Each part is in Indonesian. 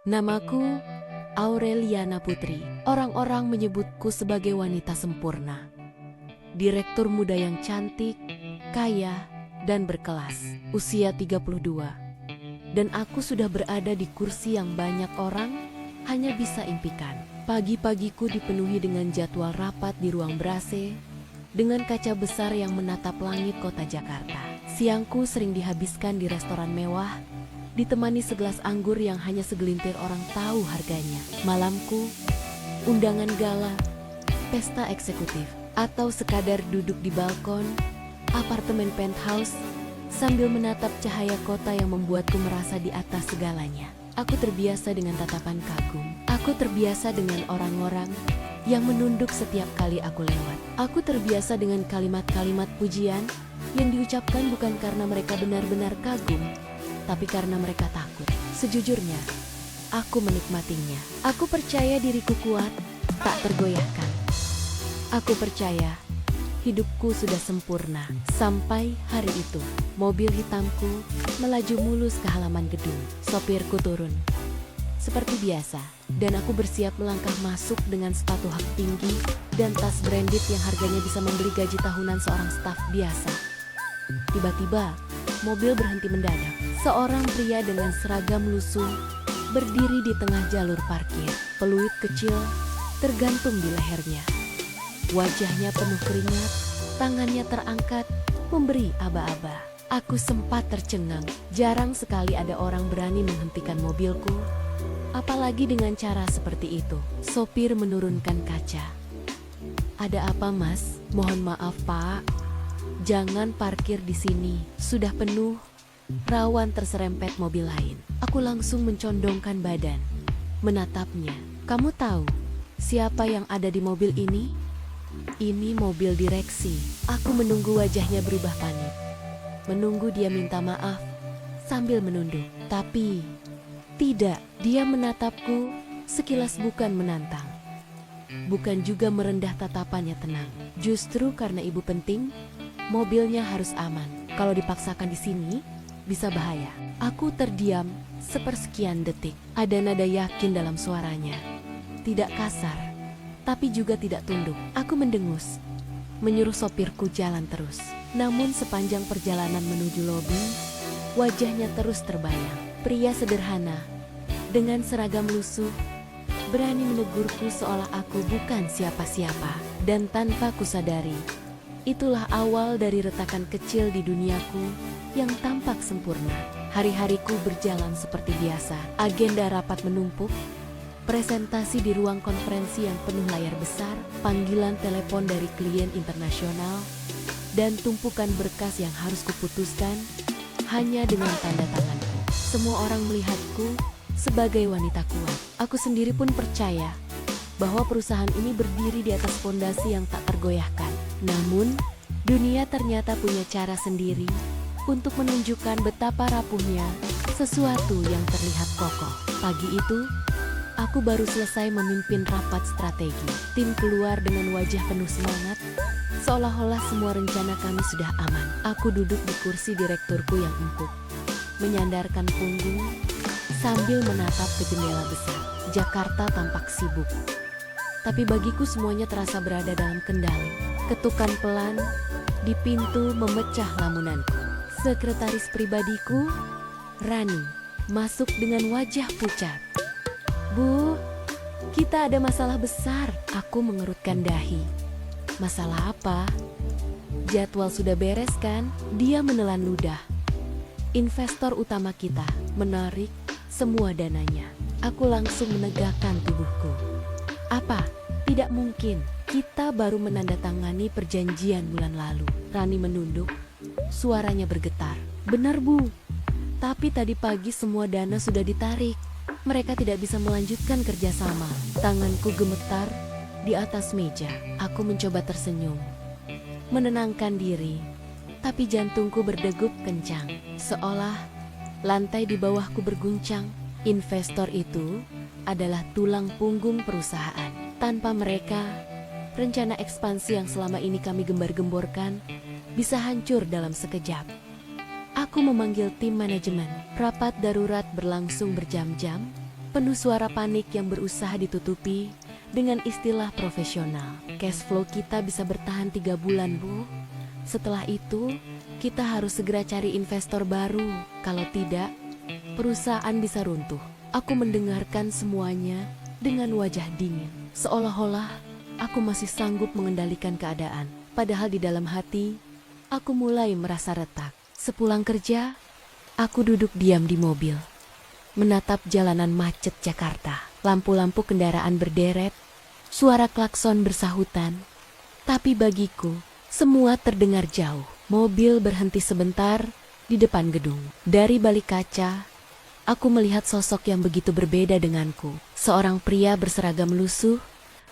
Namaku Aureliana Putri. Orang-orang menyebutku sebagai wanita sempurna. Direktur muda yang cantik, kaya, dan berkelas. Usia 32. Dan aku sudah berada di kursi yang banyak orang hanya bisa impikan. Pagi-pagiku dipenuhi dengan jadwal rapat di ruang ber-AC, dengan kaca besar yang menatap langit kota Jakarta. Siangku sering dihabiskan di restoran mewah, ditemani segelas anggur yang hanya segelintir orang tahu harganya. Malamku, undangan gala, pesta eksekutif, atau sekadar duduk di balkon apartemen penthouse sambil menatap cahaya kota yang membuatku merasa di atas segalanya. Aku terbiasa dengan tatapan kagum. Aku terbiasa dengan orang-orang yang menunduk setiap kali aku lewat. Aku terbiasa dengan kalimat-kalimat pujian yang diucapkan bukan karena mereka benar-benar kagum, tapi karena mereka takut. Sejujurnya, aku menikmatinya. Aku percaya diriku kuat, tak tergoyahkan. Aku percaya hidupku sudah sempurna. Sampai hari itu, mobil hitamku melaju mulus ke halaman gedung. Sopirku turun seperti biasa, dan aku bersiap melangkah masuk dengan sepatu hak tinggi dan tas branded yang harganya bisa membeli gaji tahunan seorang staf biasa. Tiba-tiba, mobil berhenti mendadak. Seorang pria dengan seragam lusuh berdiri di tengah jalur parkir. Peluit kecil tergantung di lehernya. Wajahnya penuh keringat, tangannya terangkat, memberi aba-aba. Aku sempat tercengang. Jarang sekali ada orang berani menghentikan mobilku, apalagi dengan cara seperti itu. Sopir menurunkan kaca. "Ada apa, Mas? Mohon maaf, Pak. Jangan parkir di sini. Sudah penuh, rawan terserempet mobil lain." Aku langsung mencondongkan badan, menatapnya. "Kamu tahu siapa yang ada di mobil ini?" "Ini mobil direksi." Aku menunggu wajahnya berubah panik, menunggu dia minta maaf sambil menunduk. Tapi tidak, dia menatapku sekilas, bukan menantang, bukan juga merendah, tatapannya tenang. "Justru karena ibu penting, mobilnya harus aman. Kalau dipaksakan di sini, bisa bahaya." Aku terdiam sepersekian detik. Ada nada yakin dalam suaranya. Tidak kasar, tapi juga tidak tunduk. Aku mendengus, menyuruh sopirku jalan terus. Namun sepanjang perjalanan menuju lobi, wajahnya terus terbayang. Pria sederhana, dengan seragam lusuh, berani menegurku seolah aku bukan siapa-siapa. Dan tanpa kusadari, itulah awal dari retakan kecil di duniaku yang tampak sempurna. Hari-hariku berjalan seperti biasa. Agenda rapat menumpuk, presentasi di ruang konferensi yang penuh layar besar, panggilan telepon dari klien internasional, dan tumpukan berkas yang harus kuputuskan hanya dengan tanda tanganku. Semua orang melihatku sebagai wanita kuat. Aku sendiri pun percaya bahwa perusahaan ini berdiri di atas fondasi yang tak tergoyahkan. Namun, dunia ternyata punya cara sendiri untuk menunjukkan betapa rapuhnya sesuatu yang terlihat kokoh. Pagi itu, aku baru selesai memimpin rapat strategi. Tim keluar dengan wajah penuh semangat, seolah-olah semua rencana kami sudah aman. Aku duduk di kursi direkturku yang empuk, menyandarkan punggung sambil menatap ke jendela besar. Jakarta tampak sibuk, tapi bagiku semuanya terasa berada dalam kendali. Ketukan pelan di pintu memecah lamunanku. Sekretaris pribadiku, Rani, masuk dengan wajah pucat. "Bu, kita ada masalah besar." Aku mengerutkan dahi. "Masalah apa? Jadwal sudah beres kan?" Dia menelan ludah. "Investor utama kita menarik semua dananya." Aku langsung menegakkan tubuhku. "Apa? Tidak mungkin. Kita baru menandatangani perjanjian bulan lalu." Rani menunduk, suaranya bergetar. "Benar, Bu. Tapi tadi pagi semua dana sudah ditarik. Mereka tidak bisa melanjutkan kerjasama." Tanganku gemetar di atas meja. Aku mencoba tersenyum, menenangkan diri, tapi jantungku berdegup kencang, seolah lantai di bawahku berguncang. Investor itu adalah tulang punggung perusahaan. Tanpa mereka, rencana ekspansi yang selama ini kami gembar-gemborkan bisa hancur dalam sekejap. Aku memanggil tim manajemen. Rapat darurat berlangsung berjam-jam, penuh suara panik yang berusaha ditutupi dengan istilah profesional. Cash flow kita bisa bertahan 3 bulan, Bu. Setelah itu, kita harus segera cari investor baru. Kalau tidak, perusahaan bisa runtuh. Aku mendengarkan semuanya dengan wajah dingin. Seolah-olah aku masih sanggup mengendalikan keadaan. Padahal di dalam hati, aku mulai merasa retak. Sepulang kerja, aku duduk diam di mobil, menatap jalanan macet Jakarta. Lampu-lampu kendaraan berderet, suara klakson bersahutan. Tapi bagiku, semua terdengar jauh. Mobil berhenti sebentar di depan gedung. Dari balik kaca, aku melihat sosok yang begitu berbeda denganku. Seorang pria berseragam lusuh,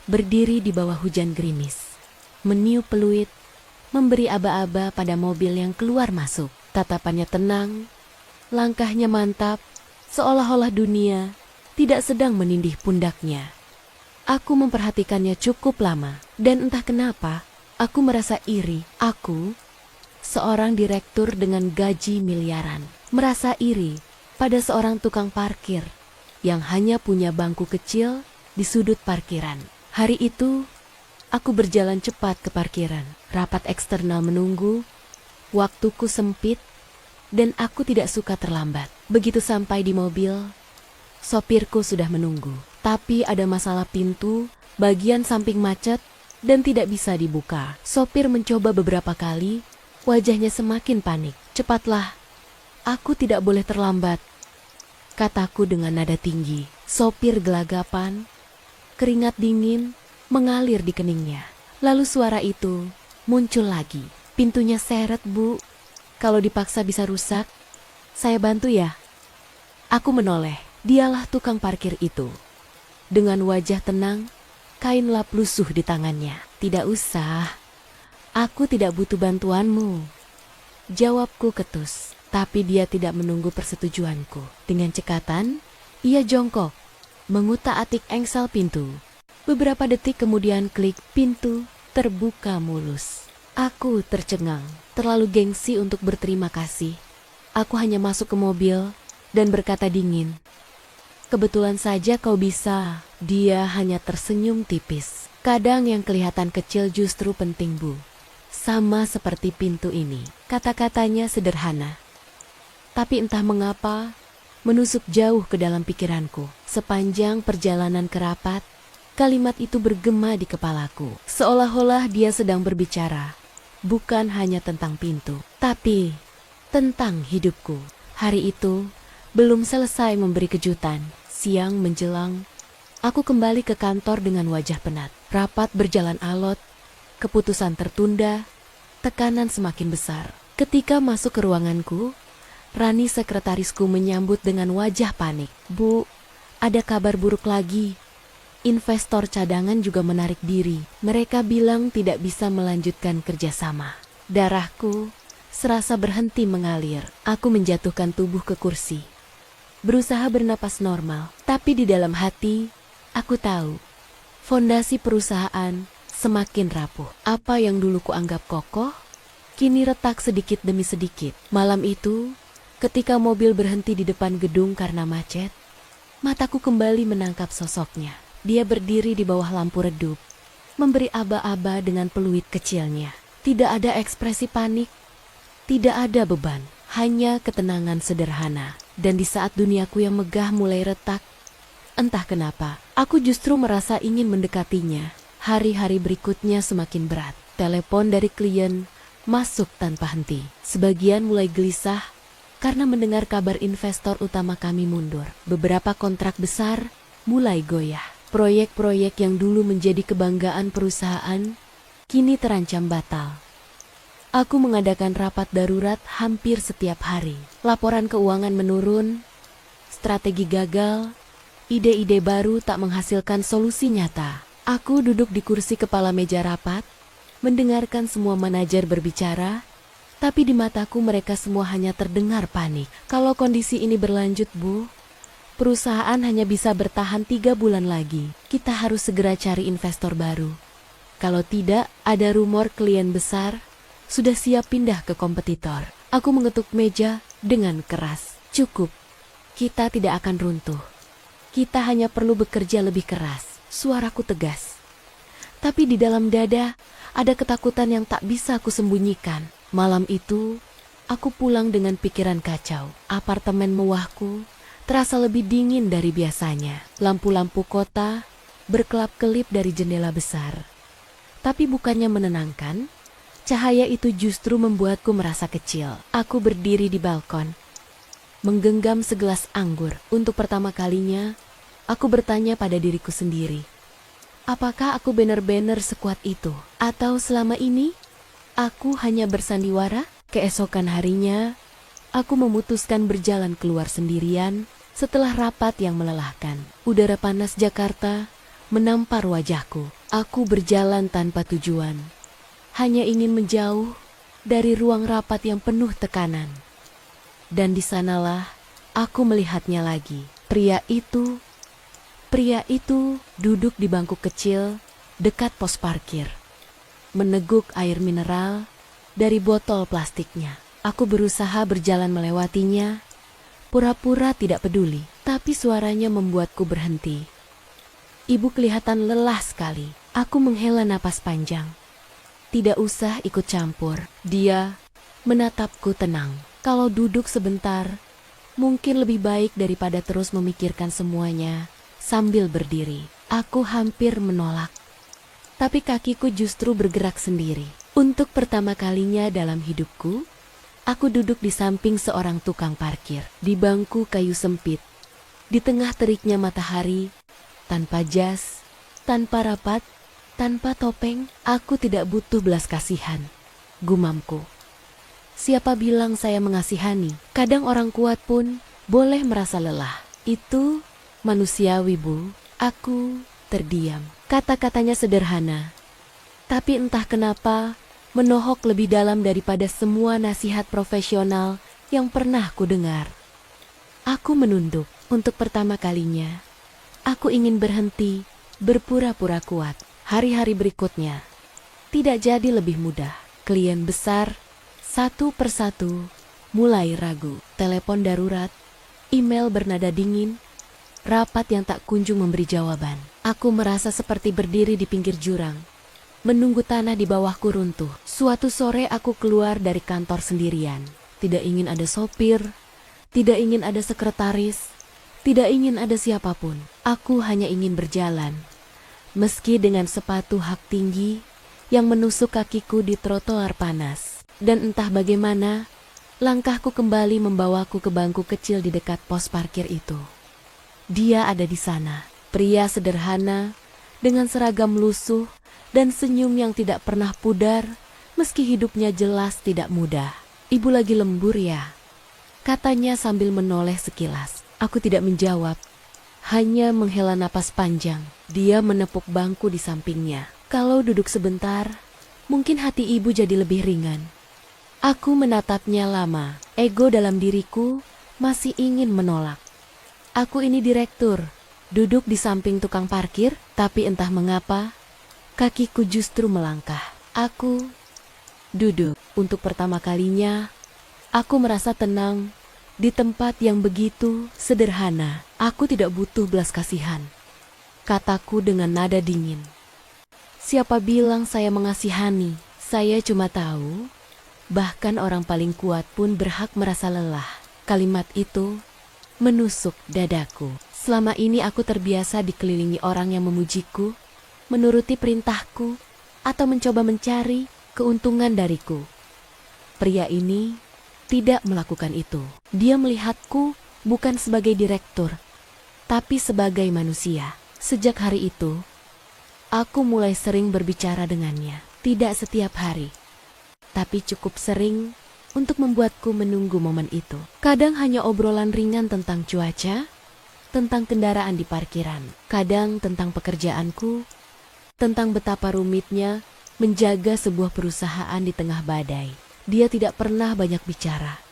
berdiri di bawah hujan gerimis. Meniup peluit, memberi aba-aba pada mobil yang keluar masuk. Tatapannya tenang, langkahnya mantap, seolah-olah dunia tidak sedang menindih pundaknya. Aku memperhatikannya cukup lama, dan entah kenapa, aku merasa iri. Aku, seorang direktur dengan gaji miliaran, merasa iri pada seorang tukang parkir yang hanya punya bangku kecil di sudut parkiran. Hari itu, aku berjalan cepat ke parkiran. Rapat eksternal menunggu, waktuku sempit, dan aku tidak suka terlambat. Begitu sampai di mobil, sopirku sudah menunggu. Tapi ada masalah pintu, bagian samping macet, dan tidak bisa dibuka. Sopir mencoba beberapa kali, wajahnya semakin panik. Cepatlah, aku tidak boleh terlambat, kataku dengan nada tinggi. Sopir gelagapan, keringat dingin mengalir di keningnya. Lalu suara itu muncul lagi. Pintunya seret, Bu. Kalau dipaksa bisa rusak. Saya bantu ya. Aku menoleh. Dialah tukang parkir itu. Dengan wajah tenang, kain lap lusuh di tangannya. Tidak usah. Aku tidak butuh bantuanmu, jawabku ketus. Tapi dia tidak menunggu persetujuanku. Dengan cekatan, ia jongkok, mengutak-atik engsel pintu. Beberapa detik kemudian klik, pintu terbuka mulus. Aku tercengang, terlalu gengsi untuk berterima kasih. Aku hanya masuk ke mobil dan berkata dingin, "Kebetulan saja kau bisa." Dia hanya tersenyum tipis. Kadang yang kelihatan kecil justru penting, Bu. Sama seperti pintu ini. Kata-katanya sederhana, tapi entah mengapa menusuk jauh ke dalam pikiranku. Sepanjang perjalanan ke rapat, kalimat itu bergema di kepalaku. Seolah-olah dia sedang berbicara, bukan hanya tentang pintu, tapi tentang hidupku. Hari itu belum selesai memberi kejutan. Siang menjelang, aku kembali ke kantor dengan wajah penat. Rapat berjalan alot, keputusan tertunda, tekanan semakin besar. Ketika masuk ke ruanganku, Rani sekretarisku menyambut dengan wajah panik. "Bu, ada kabar buruk lagi. Investor cadangan juga menarik diri. Mereka bilang tidak bisa melanjutkan kerjasama." Darahku serasa berhenti mengalir. Aku menjatuhkan tubuh ke kursi, berusaha bernapas normal. Tapi di dalam hati, aku tahu, fondasi perusahaan semakin rapuh. Apa yang dulu kuanggap kokoh, kini retak sedikit demi sedikit. Malam itu, ketika mobil berhenti di depan gedung karena macet, mataku kembali menangkap sosoknya. Dia berdiri di bawah lampu redup, memberi aba-aba dengan peluit kecilnya. Tidak ada ekspresi panik, tidak ada beban, hanya ketenangan sederhana. Dan di saat duniaku yang megah mulai retak, entah kenapa, aku justru merasa ingin mendekatinya. Hari-hari berikutnya semakin berat. Telepon dari klien masuk tanpa henti. Sebagian mulai gelisah karena mendengar kabar investor utama kami mundur. Beberapa kontrak besar mulai goyah. Proyek-proyek yang dulu menjadi kebanggaan perusahaan kini terancam batal. Aku mengadakan rapat darurat hampir setiap hari. Laporan keuangan menurun, strategi gagal, ide-ide baru tak menghasilkan solusi nyata. Aku duduk di kursi kepala meja rapat, mendengarkan semua manajer berbicara, tapi di mataku mereka semua hanya terdengar panik. Kalau kondisi ini berlanjut, Bu, perusahaan hanya bisa bertahan 3 bulan lagi. Kita harus segera cari investor baru. Kalau tidak, ada rumor klien besar sudah siap pindah ke kompetitor. Aku mengetuk meja dengan keras. Cukup, kita tidak akan runtuh. Kita hanya perlu bekerja lebih keras. Suaraku tegas. Tapi di dalam dada ada ketakutan yang tak bisa aku sembunyikan. Malam itu, aku pulang dengan pikiran kacau. Apartemen mewahku terasa lebih dingin dari biasanya. Lampu-lampu kota berkelap-kelip dari jendela besar. Tapi bukannya menenangkan, cahaya itu justru membuatku merasa kecil. Aku berdiri di balkon, menggenggam segelas anggur. Untuk pertama kalinya, aku bertanya pada diriku sendiri, apakah aku benar-benar sekuat itu? Atau selama ini, aku hanya bersandiwara? Keesokan harinya, aku memutuskan berjalan keluar sendirian setelah rapat yang melelahkan. Udara panas Jakarta menampar wajahku. Aku berjalan tanpa tujuan, hanya ingin menjauh dari ruang rapat yang penuh tekanan. Dan di sanalah aku melihatnya lagi. Pria itu duduk di bangku kecil dekat pos parkir, meneguk air mineral dari botol plastiknya. Aku berusaha berjalan melewatinya, pura-pura tidak peduli, tapi suaranya membuatku berhenti. Ibu kelihatan lelah sekali. Aku menghela napas panjang. Tidak usah ikut campur. Dia menatapku tenang. Kalau duduk sebentar, mungkin lebih baik daripada terus memikirkan semuanya sambil berdiri. Aku hampir menolak, tapi kakiku justru bergerak sendiri. Untuk pertama kalinya dalam hidupku, aku duduk di samping seorang tukang parkir, di bangku kayu sempit, di tengah teriknya matahari, tanpa jas, tanpa rapat, tanpa topeng. Aku tidak butuh belas kasihan, gumamku. Siapa bilang saya mengasihani? Kadang orang kuat pun boleh merasa lelah. Itu manusiawi, Bu. Aku terdiam. Kata-katanya sederhana, tapi entah kenapa menohok lebih dalam daripada semua nasihat profesional yang pernah ku dengar. Aku menunduk. Untuk pertama kalinya, aku ingin berhenti berpura-pura kuat. Hari-hari berikutnya tidak jadi lebih mudah. Klien besar satu persatu mulai ragu. Telepon darurat, email bernada dingin, rapat yang tak kunjung memberi jawaban. Aku merasa seperti berdiri di pinggir jurang, menunggu tanah di bawahku runtuh. Suatu sore aku keluar dari kantor sendirian. Tidak ingin ada sopir, tidak ingin ada sekretaris, tidak ingin ada siapapun. Aku hanya ingin berjalan, meski dengan sepatu hak tinggi yang menusuk kakiku di trotoar panas. Dan entah bagaimana, langkahku kembali membawaku ke bangku kecil di dekat pos parkir itu. Dia ada di sana, pria sederhana, dengan seragam lusuh dan senyum yang tidak pernah pudar, meski hidupnya jelas tidak mudah. Ibu lagi lembur ya? Katanya sambil menoleh sekilas. Aku tidak menjawab, hanya menghela napas panjang. Dia menepuk bangku di sampingnya. Kalau duduk sebentar, mungkin hati ibu jadi lebih ringan. Aku menatapnya lama. Ego dalam diriku masih ingin menolak. Aku ini direktur, duduk di samping tukang parkir, tapi entah mengapa, kakiku justru melangkah. Aku duduk. Untuk pertama kalinya, aku merasa tenang di tempat yang begitu sederhana. Aku tidak butuh belas kasihan, kataku dengan nada dingin. Siapa bilang saya mengasihani? Saya cuma tahu, bahkan orang paling kuat pun berhak merasa lelah. Kalimat itu menusuk dadaku. Selama ini aku terbiasa dikelilingi orang yang memujiku, menuruti perintahku, atau mencoba mencari keuntungan dariku. Pria ini tidak melakukan itu. Dia melihatku bukan sebagai direktur, tapi sebagai manusia. Sejak hari itu, aku mulai sering berbicara dengannya. Tidak setiap hari, tapi cukup sering untuk membuatku menunggu momen itu. Kadang hanya obrolan ringan tentang cuaca, tentang kendaraan di parkiran. Kadang tentang pekerjaanku, tentang betapa rumitnya menjaga sebuah perusahaan di tengah badai. Dia tidak pernah banyak bicara,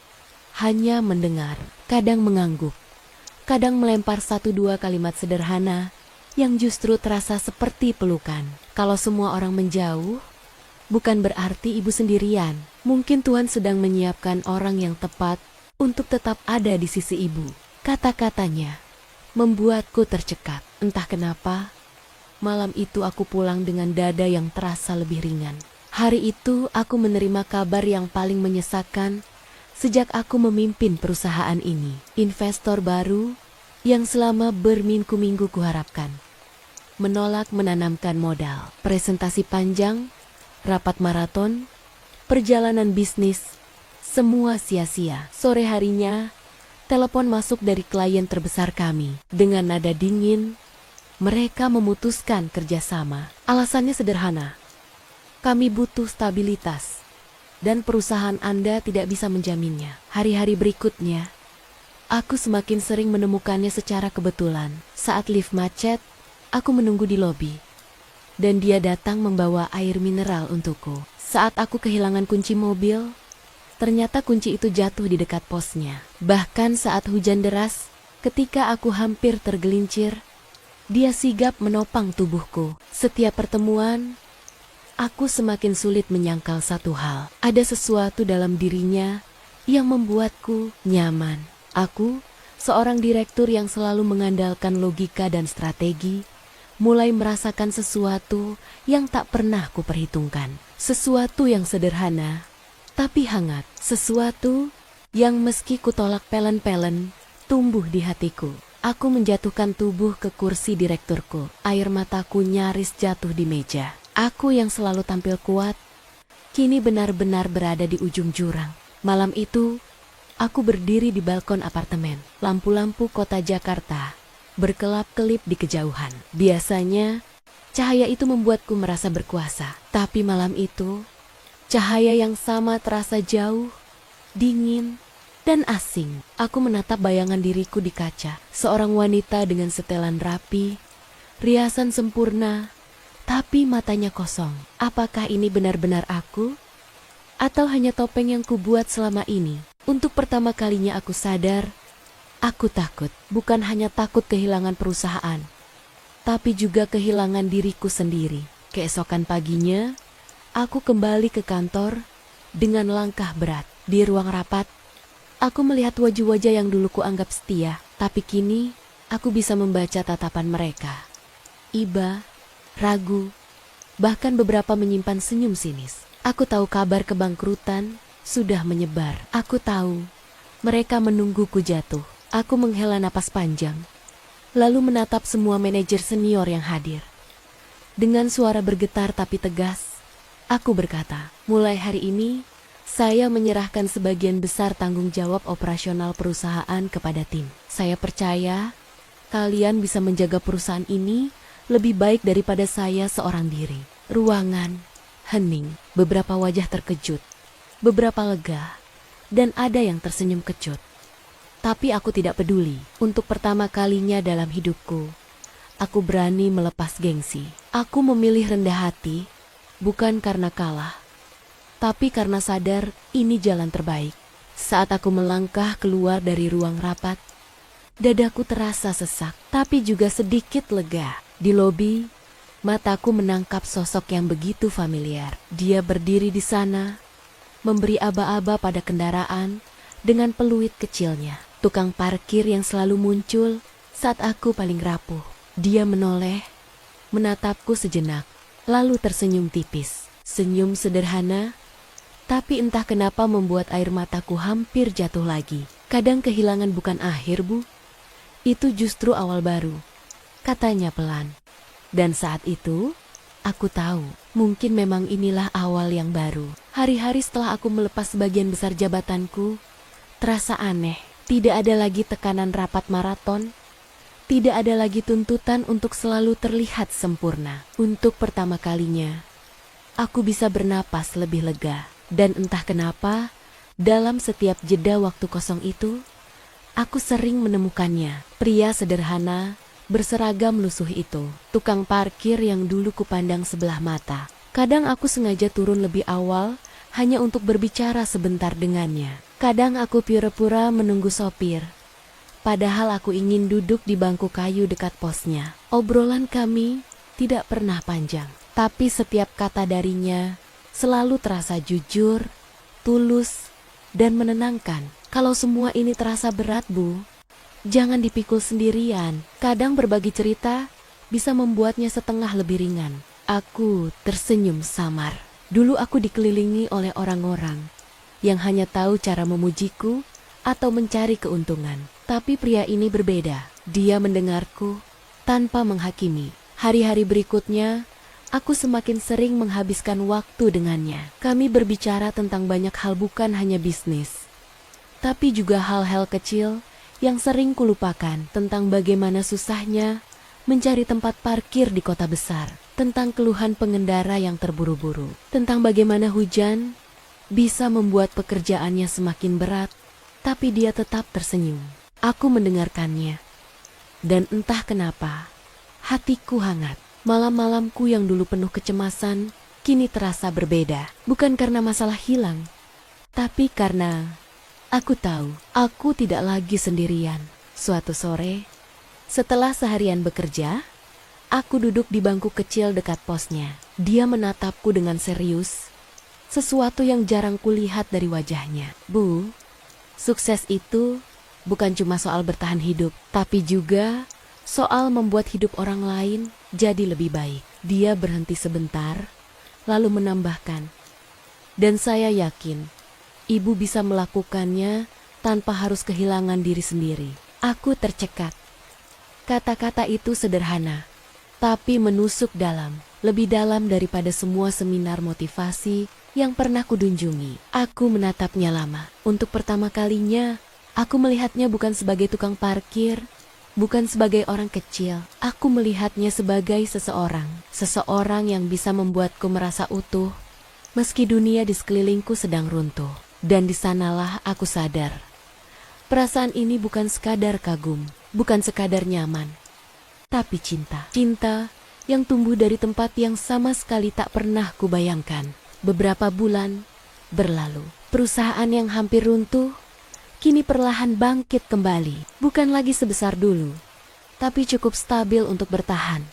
hanya mendengar, kadang mengangguk, kadang melempar 1-2 kalimat sederhana yang justru terasa seperti pelukan. Kalau semua orang menjauh, bukan berarti ibu sendirian. Mungkin Tuhan sedang menyiapkan orang yang tepat untuk tetap ada di sisi ibu. Kata-katanya membuatku tercekat. Entah kenapa, malam itu aku pulang dengan dada yang terasa lebih ringan. Hari itu aku menerima kabar yang paling menyesakan sejak aku memimpin perusahaan ini. Investor baru yang selama berminggu-minggu kuharapkan menolak menanamkan modal. Presentasi panjang, rapat maraton, perjalanan bisnis, semua sia-sia. Sore harinya, telepon masuk dari klien terbesar kami. Dengan nada dingin, mereka memutuskan kerjasama. Alasannya sederhana, kami butuh stabilitas, dan perusahaan Anda tidak bisa menjaminnya. Hari-hari berikutnya, aku semakin sering menemukannya secara kebetulan. Saat lift macet, aku menunggu di lobi, dan dia datang membawa air mineral untukku. Saat aku kehilangan kunci mobil, ternyata kunci itu jatuh di dekat posnya. Bahkan saat hujan deras, ketika aku hampir tergelincir, dia sigap menopang tubuhku. Setiap pertemuan, aku semakin sulit menyangkal satu hal. Ada sesuatu dalam dirinya yang membuatku nyaman. Aku, seorang direktur yang selalu mengandalkan logika dan strategi, mulai merasakan sesuatu yang tak pernah kuperhitungkan. Sesuatu yang sederhana, tapi hangat. Sesuatu yang meski kutolak pelen-pelen, tumbuh di hatiku. Aku menjatuhkan tubuh ke kursi direkturku. Air mataku nyaris jatuh di meja. Aku yang selalu tampil kuat, kini benar-benar berada di ujung jurang. Malam itu, aku berdiri di balkon apartemen. Lampu-lampu kota Jakarta berkelap-kelip di kejauhan. Biasanya, cahaya itu membuatku merasa berkuasa. Tapi malam itu, cahaya yang sama terasa jauh, dingin, dan asing. Aku menatap bayangan diriku di kaca. Seorang wanita dengan setelan rapi, riasan sempurna, tapi matanya kosong. Apakah ini benar-benar aku? Atau hanya topeng yang kubuat selama ini? Untuk pertama kalinya aku sadar, aku takut. Bukan hanya takut kehilangan perusahaan, tapi juga kehilangan diriku sendiri. Keesokan paginya, aku kembali ke kantor dengan langkah berat. Di ruang rapat, aku melihat wajah-wajah yang dulu kuanggap setia, tapi kini aku bisa membaca tatapan mereka. Iba, ragu, bahkan beberapa menyimpan senyum sinis. Aku tahu kabar kebangkrutan sudah menyebar. Aku tahu mereka menungguku jatuh. Aku menghela napas panjang, lalu menatap semua manajer senior yang hadir. Dengan suara bergetar tapi tegas, aku berkata, mulai hari ini, saya menyerahkan sebagian besar tanggung jawab operasional perusahaan kepada tim. Saya percaya kalian bisa menjaga perusahaan ini lebih baik daripada saya seorang diri. Ruangan hening, beberapa wajah terkejut, beberapa lega, dan ada yang tersenyum kecut. Tapi aku tidak peduli. Untuk pertama kalinya dalam hidupku, aku berani melepas gengsi. Aku memilih rendah hati, bukan karena kalah, tapi karena sadar ini jalan terbaik. Saat aku melangkah keluar dari ruang rapat, dadaku terasa sesak, tapi juga sedikit lega. Di lobi, mataku menangkap sosok yang begitu familiar. Dia berdiri di sana, memberi aba-aba pada kendaraan dengan peluit kecilnya. Tukang parkir yang selalu muncul saat aku paling rapuh. Dia menoleh, menatapku sejenak, lalu tersenyum tipis. Senyum sederhana, tapi entah kenapa membuat air mataku hampir jatuh lagi. Kadang kehilangan bukan akhir, Bu. Itu justru awal baru, katanya pelan. Dan saat itu, aku tahu, mungkin memang inilah awal yang baru. Hari-hari setelah aku melepas sebagian besar jabatanku, terasa aneh. Tidak ada lagi tekanan rapat maraton, tidak ada lagi tuntutan untuk selalu terlihat sempurna. Untuk pertama kalinya, aku bisa bernapas lebih lega. Dan entah kenapa, dalam setiap jeda waktu kosong itu, aku sering menemukannya. Pria sederhana, berseragam lusuh itu, tukang parkir yang dulu kupandang sebelah mata. Kadang aku sengaja turun lebih awal, hanya untuk berbicara sebentar dengannya. Kadang aku pura-pura menunggu sopir, padahal aku ingin duduk di bangku kayu dekat posnya. Obrolan kami tidak pernah panjang, tapi setiap kata darinya selalu terasa jujur, tulus, dan menenangkan. Kalau semua ini terasa berat, Bu, Jangan dipikul sendirian. Kadang berbagi cerita bisa membuatnya setengah lebih ringan. Aku tersenyum samar. Dulu aku dikelilingi oleh orang-orang yang hanya tahu cara memujiku atau mencari keuntungan. Tapi pria ini berbeda. Dia mendengarku tanpa menghakimi. Hari-hari berikutnya, aku semakin sering menghabiskan waktu dengannya. Kami berbicara tentang banyak hal, bukan hanya bisnis, tapi juga hal-hal kecil yang sering kulupakan. Tentang bagaimana susahnya mencari tempat parkir di kota besar, tentang keluhan pengendara yang terburu-buru, tentang bagaimana hujan bisa membuat pekerjaannya semakin berat, tapi dia tetap tersenyum. Aku mendengarkannya, dan entah kenapa, hatiku hangat. Malam-malamku yang dulu penuh kecemasan, kini terasa berbeda. Bukan karena masalah hilang, tapi karena aku tahu, aku tidak lagi sendirian. Suatu sore, setelah seharian bekerja, aku duduk di bangku kecil dekat posnya. Dia menatapku dengan serius, sesuatu yang jarang kulihat dari wajahnya. Bu, sukses itu bukan cuma soal bertahan hidup, tapi juga soal membuat hidup orang lain jadi lebih baik. Dia berhenti sebentar, lalu menambahkan, dan saya yakin ibu bisa melakukannya tanpa harus kehilangan diri sendiri. Aku tercekat. Kata-kata itu sederhana, tapi menusuk dalam, lebih dalam daripada semua seminar motivasi yang pernah kunjungi. Aku menatapnya lama. Untuk pertama kalinya, aku melihatnya bukan sebagai tukang parkir, bukan sebagai orang kecil. Aku melihatnya sebagai seseorang yang bisa membuatku merasa utuh, meski dunia di sekelilingku sedang runtuh. Dan di sanalah aku sadar, perasaan ini bukan sekadar kagum, bukan sekadar nyaman, tapi cinta. Cinta yang tumbuh dari tempat yang sama sekali tak pernah kubayangkan. Beberapa bulan berlalu, perusahaan yang hampir runtuh kini perlahan bangkit kembali. Bukan lagi sebesar dulu, tapi cukup stabil untuk bertahan.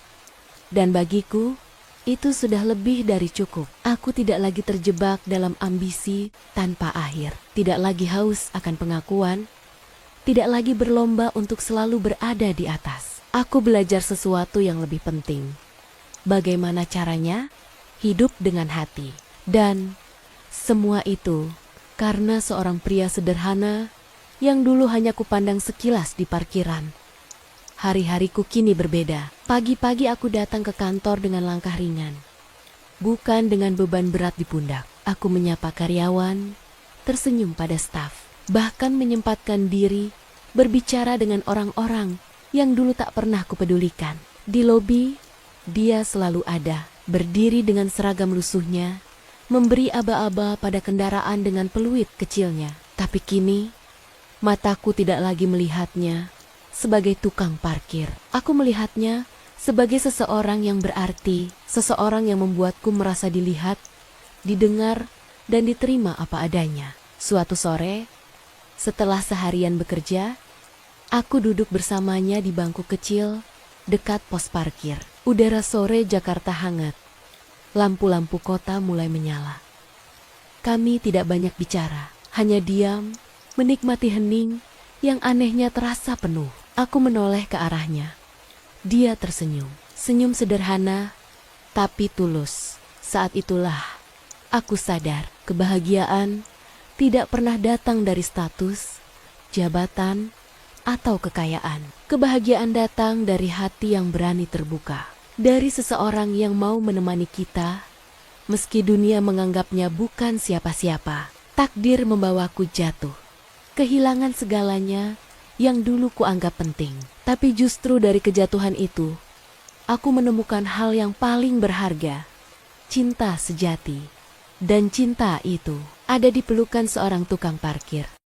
Dan bagiku, itu sudah lebih dari cukup. Aku tidak lagi terjebak dalam ambisi tanpa akhir. Tidak lagi haus akan pengakuan. Tidak lagi berlomba untuk selalu berada di atas. Aku belajar sesuatu yang lebih penting. Bagaimana caranya hidup dengan hati. Dan semua itu karena seorang pria sederhana yang dulu hanya kupandang sekilas di parkiran. Hari-hariku kini berbeda. Pagi-pagi aku datang ke kantor dengan langkah ringan, bukan dengan beban berat di pundak. Aku menyapa karyawan, tersenyum pada staf, bahkan menyempatkan diri berbicara dengan orang-orang yang dulu tak pernah kupedulikan. Di lobi, dia selalu ada, berdiri dengan seragam lusuhnya, memberi aba-aba pada kendaraan dengan peluit kecilnya. Tapi kini, mataku tidak lagi melihatnya sebagai tukang parkir. Aku melihatnya sebagai seseorang yang berarti, seseorang yang membuatku merasa dilihat, didengar, dan diterima apa adanya. Suatu sore, setelah seharian bekerja, aku duduk bersamanya di bangku kecil dekat pos parkir. Udara sore Jakarta hangat. Lampu-lampu kota mulai menyala. Kami tidak banyak bicara, hanya diam, menikmati hening yang anehnya terasa penuh. Aku menoleh ke arahnya. Dia tersenyum, senyum sederhana, tapi tulus. Saat itulah aku sadar, kebahagiaan tidak pernah datang dari status, jabatan, atau kekayaan. Kebahagiaan datang dari hati yang berani terbuka. Dari seseorang yang mau menemani kita, meski dunia menganggapnya bukan siapa-siapa. Takdir membawaku jatuh, kehilangan segalanya yang dulu kuanggap penting. Tapi justru dari kejatuhan itu, aku menemukan hal yang paling berharga, cinta sejati. Dan cinta itu ada di pelukan seorang tukang parkir.